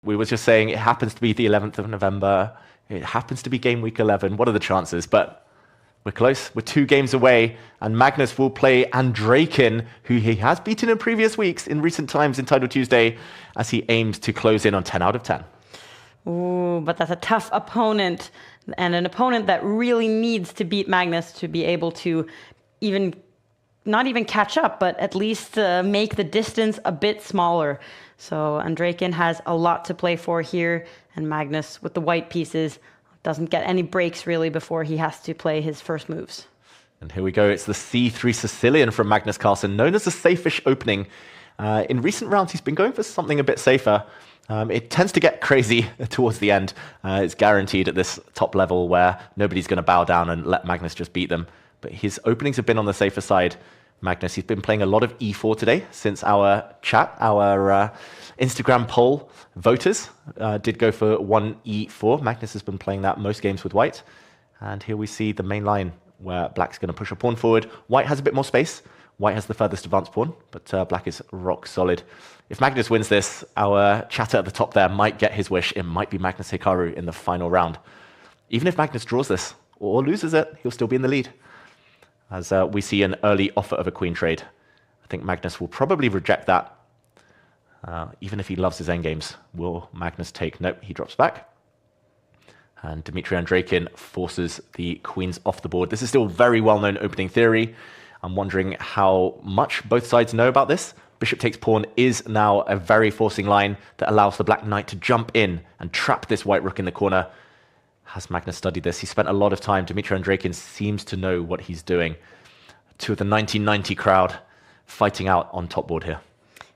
We were just saying it happens to be the 11th of November. It happens to be game week 11. What are the chances? But we're close. We're 2 games away, and Magnus will play Andreikin, who he has beaten in previous weeks in recent times in Title Tuesday, as he aims to close in on 10 out of 10. Ooh, but that's a tough opponent, and an opponent that really needs to beat Magnus to be able to not even catch up, but at least make the distance a bit smaller. So Andreikin has a lot to play for here, and Magnus, with the white pieces, doesn't get any breaks really before he has to play his first moves. And here we go. It's the C3 Sicilian from Magnus Carlsen, known as a safe-ish opening. In recent rounds, he's been going for something a bit safer. It tends to get crazy towards the end. It's guaranteed at this top level where nobody's going to bow down and let Magnus just beat them. But his openings have been on the safer side. Magnus, he's been playing a lot of e4 today since our chat, our Instagram poll voters did go for 1 e4. Magnus has been playing that most games with white. And here we see the main line where black's going to push a pawn forward. White has a bit more space. White has the furthest advanced pawn, but black is rock solid. If Magnus wins this, our chatter at the top there might get his wish. It might be Magnus Hikaru in the final round. Even if Magnus draws this or loses it, he'll still be in the lead. As we see an early offer of a queen trade. I think Magnus will probably reject that. Even if he loves his endgames, will Magnus take? Nope, he drops back. And Dmitry Andreikin forces the queens off the board. This is still very well-known opening theory. I'm wondering how much both sides know about this. Bishop takes pawn is now a very forcing line that allows the black knight to jump in and trap this white rook in the corner. Has Magnus studied this? He spent a lot of time. Dmitry Andreikin seems to know what he's doing. 2 of the 1990 crowd fighting out on top board here.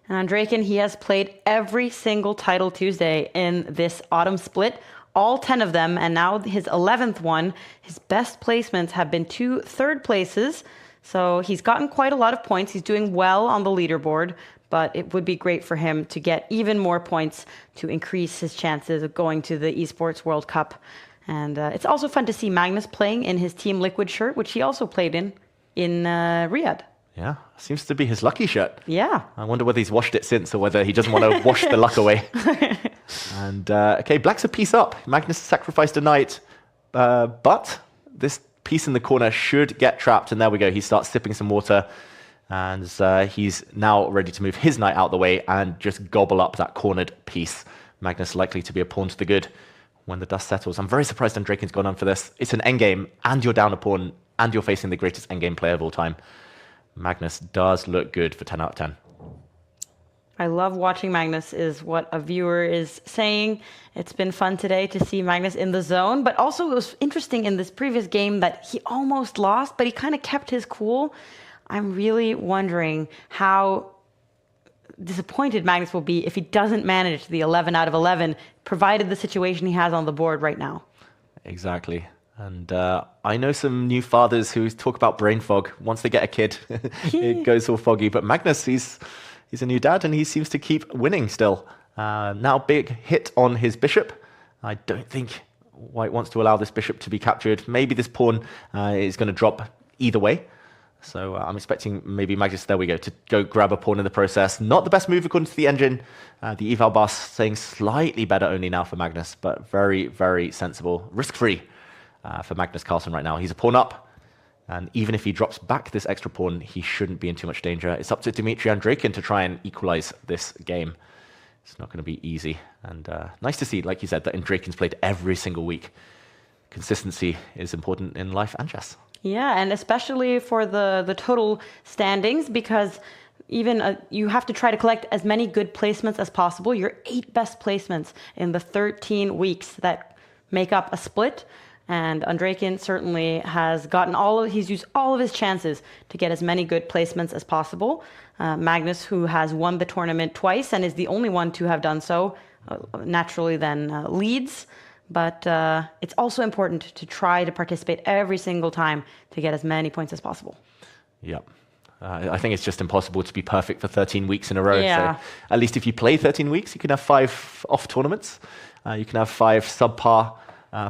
And Andreikin, he has played every single Title Tuesday in this autumn split, all 10 of them, and now his 11th one. His best placements have been 2 third places, so he's gotten quite a lot of points. He's doing well on the leaderboard, but it would be great for him to get even more points to increase his chances of going to the Esports World Cup. And it's also fun to see Magnus playing in his Team Liquid shirt, which he also played in Riyadh. Yeah, seems to be his lucky shirt. Yeah. I wonder whether he's washed it since or whether he doesn't want to wash the luck away. And, okay, black's a piece up. Magnus sacrificed a knight, but this piece in the corner should get trapped. And there we go. He starts sipping some water. And he's now ready to move his knight out the way and just gobble up that cornered piece. Magnus likely to be a pawn to the good when the dust settles. I'm very surprised Andreikin's gone on for this. It's an endgame, and you're down a pawn, and you're facing the greatest endgame player of all time. Magnus does look good for 10 out of 10. I love watching Magnus, is what a viewer is saying. It's been fun today to see Magnus in the zone, but also it was interesting in this previous game that he almost lost, but he kind of kept his cool. I'm really wondering how disappointed Magnus will be if he doesn't manage the 11 out of 11, provided the situation he has on the board right now. Exactly. And I know some new fathers who talk about brain fog. Once they get a kid, it goes all foggy. But Magnus, he's a new dad, and he seems to keep winning still. Now big hit on his bishop. I don't think white wants to allow this bishop to be captured. Maybe this pawn is going to drop either way. So I'm expecting maybe Magnus, there we go, to go grab a pawn in the process. Not the best move according to the engine. The eval bus saying slightly better only now for Magnus, but very, very sensible. Risk-free for Magnus Carlsen right now. He's a pawn up, and even if he drops back this extra pawn, he shouldn't be in too much danger. It's up to Dmitry Andreikin to try and equalize this game. It's not going to be easy. And nice to see, like you said, that Andreikin's played every single week. Consistency is important in life and chess. Yeah, and especially for the total standings, because even you have to try to collect as many good placements as possible. Your 8 best placements in the 13 weeks that make up a split. And Andreikin certainly has gotten he's used all of his chances to get as many good placements as possible. Magnus, who has won the tournament twice and is the only one to have done so, naturally then leads. But it's also important to try to participate every single time to get as many points as possible. Yeah. I think it's just impossible to be perfect for 13 weeks in a row. Yeah. So at least if you play 13 weeks, you can have 5 off tournaments. You can have 5 subpar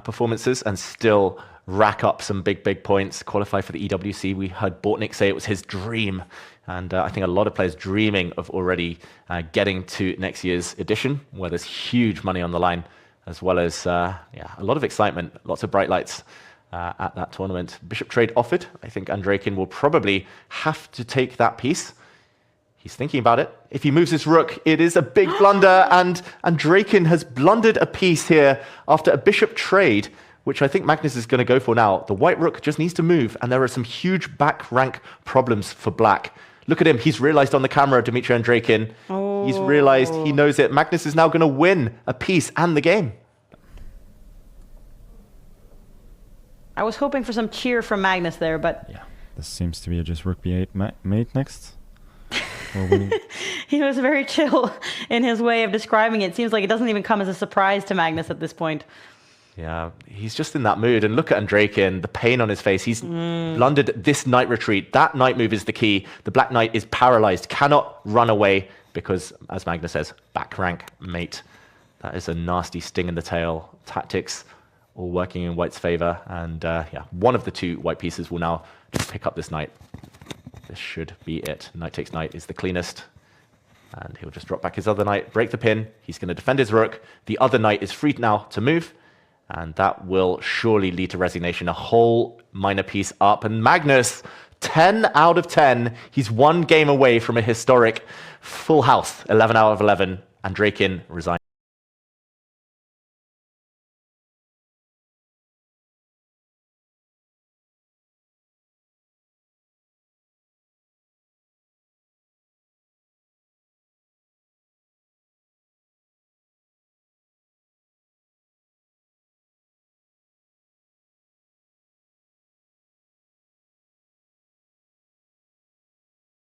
performances and still rack up some big points, qualify for the EWC. We heard Bortnik say it was his dream And I think a lot of players dreaming of already getting to next year's edition, where there's huge money on the line, as well as a lot of excitement, lots of bright lights at that tournament. Bishop trade offered. I think Andreikin will probably have to take that piece. He's thinking about it. If he moves his rook, it is a big blunder, and Andreikin has blundered a piece here after a bishop trade, which I think Magnus is going to go for now. The white rook just needs to move, and there are some huge back rank problems for black. Look at him. He's realized on the camera, Dmitry Andreikin. Oh. He's realized, he knows it. Magnus is now going to win a piece and the game. I was hoping for some cheer from Magnus there, but... Yeah, this seems to be just rook b8 mate next. He was very chill in his way of describing it. Seems like it doesn't even come as a surprise to Magnus at this point. Yeah, he's just in that mood. And look at Andreikin, the pain on his face. He's blundered this knight retreat. That knight move is the key. The black knight is paralyzed, cannot run away because, as Magnus says, back rank mate. That is a nasty sting in the tail. Tactics all working in white's favor. And one of the two white pieces will now just pick up this knight. This should be it. Knight takes knight is the cleanest. And he'll just drop back his other knight, break the pin. He's going to defend his rook. The other knight is free now to move. And that will surely lead to resignation. A whole minor piece up. And Magnus, 10 out of 10. He's one game away from a historic full house, 11 out of 11. Andreikin resigns.